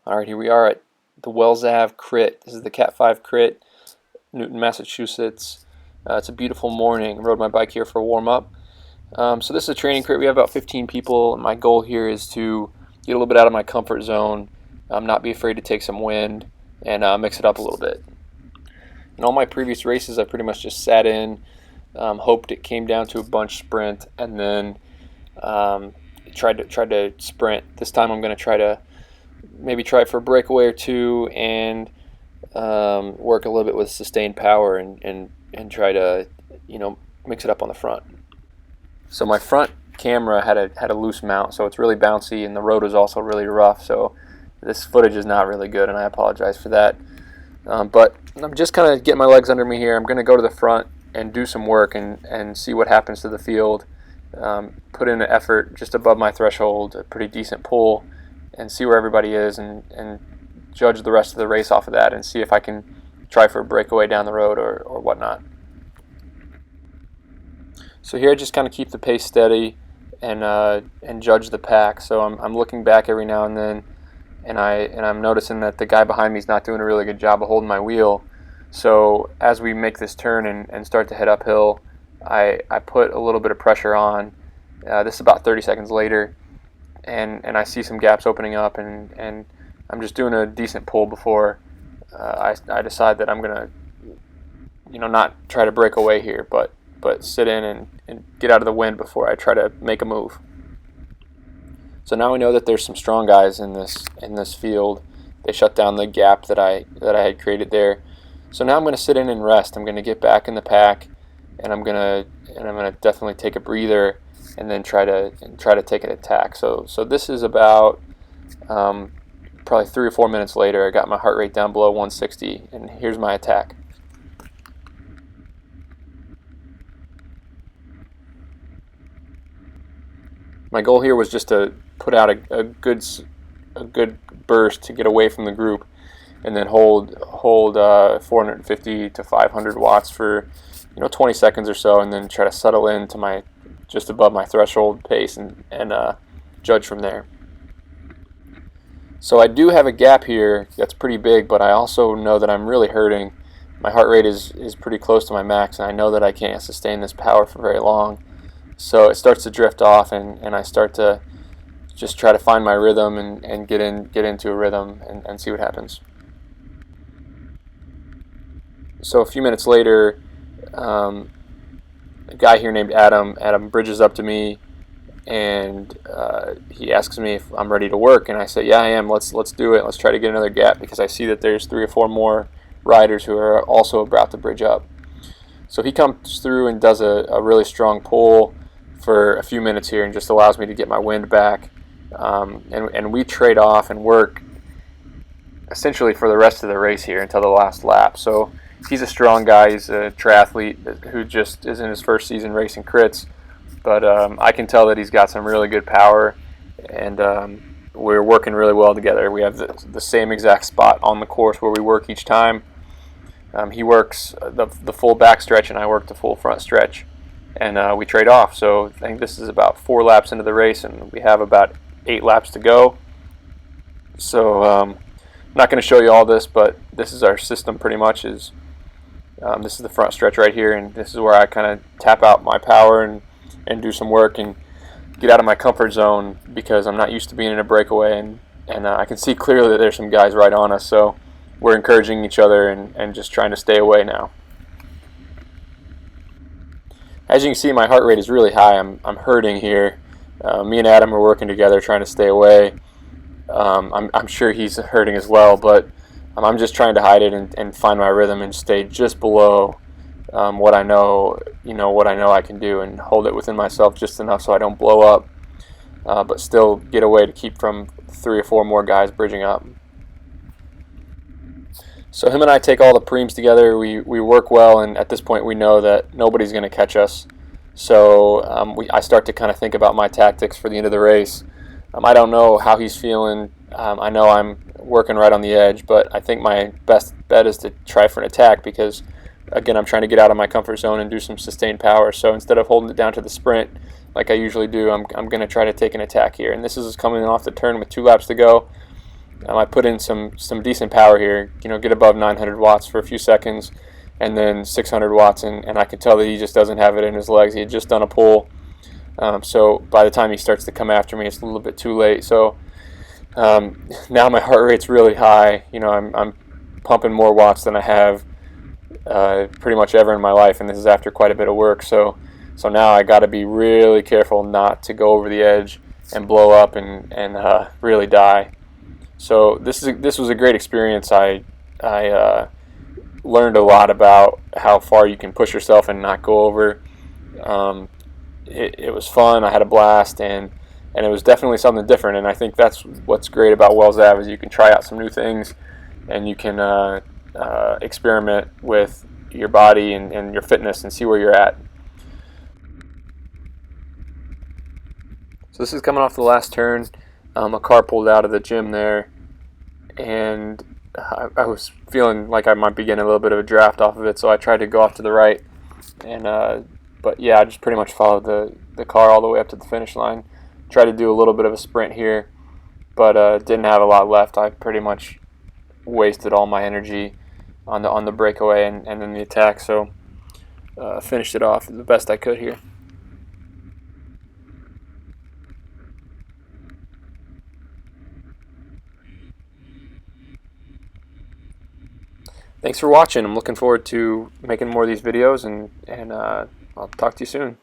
Alright, here we are at the Wells Ave Crit. This is the Cat 5 Crit, Newton, Massachusetts. It's a beautiful morning. I rode my bike here for a warm-up. So this is a training crit. We have about 15 people, and my goal here is to get a little bit out of my comfort zone, not be afraid to take some wind, and mix it up a little bit. In all my previous races, I pretty much just sat in, hoped it came down to a bunch sprint, and then tried to sprint. This time I'm going to try for a breakaway or two and work a little bit with sustained power and try to mix it up on the front. So my front camera had a loose mount, so it's really bouncy, and the road was also really rough, so this footage is not really good, and I apologize for that. But I'm just kind of getting my legs under me here. I'm going to go to the front and do some work and see what happens to the field. Put in an effort just above my threshold, a pretty decent pull, and see where everybody is, and judge the rest of the race off of that, and see if I can try for a breakaway down the road or whatnot. So here I just kind of keep the pace steady and judge the pack. So I'm looking back every now and then, and I'm noticing that the guy behind me is not doing a really good job of holding my wheel. So as we make this turn and start to head uphill, I put a little bit of pressure on. This is about 30 seconds later, and I see some gaps opening up, and I'm just doing a decent pull before I decide that I'm gonna not try to break away here, but sit in and get out of the wind before I try to make a move. So now we know that there's some strong guys in this field. They shut down the gap that I had created there. So now I'm going to sit in and rest. I'm going to get back in the pack, and I'm going to definitely take a breather and then try to take an attack. So this is about probably 3 or 4 minutes later. I got my heart rate down below 160, and here's my attack. My goal here was just to put out a good burst to get away from the group, and then hold 450 to 500 watts for 20 seconds or so, and then try to settle into my just above my threshold pace and judge from there. So I do have a gap here that's pretty big, but I also know that I'm really hurting. My heart rate is pretty close to my max, and I know that I can't sustain this power for very long. So it starts to drift off, and I start to just try to find my rhythm and get into a rhythm and see what happens. So a few minutes later, a guy here named Adam bridges up to me, and he asks me if I'm ready to work, and I say, yeah, I am. Let's do it. Let's try to get another gap, because I see that there's 3 or 4 more riders who are also about to bridge up. So he comes through and does a really strong pull for a few minutes here, and just allows me to get my wind back, and we trade off and work essentially for the rest of the race here until the last lap. So he's a strong guy. He's a triathlete who just is in his first season racing crits, but I can tell that he's got some really good power, and we're working really well together. We have the same exact spot on the course where we work each time. He works the full back stretch, and I work the full front stretch, and we trade off. So I think this is about 4 laps into the race, and we have about 8 laps to go. So I'm not going to show you all this, but this is our system pretty much. This is the front stretch right here, and this is where I kind of tap out my power and do some work and get out of my comfort zone, because I'm not used to being in a breakaway, and I can see clearly that there's some guys right on us, so we're encouraging each other and just trying to stay away now. As you can see, my heart rate is really high. I'm hurting here. Me and Adam are working together trying to stay away. I'm sure he's hurting as well, but I'm just trying to hide it and find my rhythm and stay just below what I know I can do, and hold it within myself just enough so I don't blow up, but still get away to keep from 3 or 4 more guys bridging up. So him and I take all the preems together. We work well, and at this point we know that nobody's going to catch us. So I start to kind of think about my tactics for the end of the race. I don't know how he's feeling. I know I'm working right on the edge, but I think my best bet is to try for an attack, because again, I'm trying to get out of my comfort zone and do some sustained power. So instead of holding it down to the sprint like I usually do, I'm going to try to take an attack here. And this is coming off the turn with 2 laps to go. I put in some decent power here, get above 900 watts for a few seconds, and then 600 watts, and I could tell that he just doesn't have it in his legs. He had just done a pull, so by the time he starts to come after me, it's a little bit too late. So now my heart rate's really high. I'm pumping more watts than I have pretty much ever in my life, and this is after quite a bit of work. So now I got to be really careful not to go over the edge and blow up and really die. So this was a great experience. I learned a lot about how far you can push yourself and not go over. It was fun. I had a blast, and it was definitely something different. And I think that's what's great about Wells Ave, is you can try out some new things, and you can experiment with your body and your fitness and see where you're at. So this is coming off the last turn. A car pulled out of the gym there, and I was feeling like I might be getting a little bit of a draft off of it, so I tried to go off to the right, and but yeah, I just pretty much followed the car all the way up to the finish line. Tried to do a little bit of a sprint here, but didn't have a lot left. I pretty much wasted all my energy on the breakaway and then the attack, so finished it off the best I could here. Thanks for watching. I'm looking forward to making more of these videos, and I'll talk to you soon.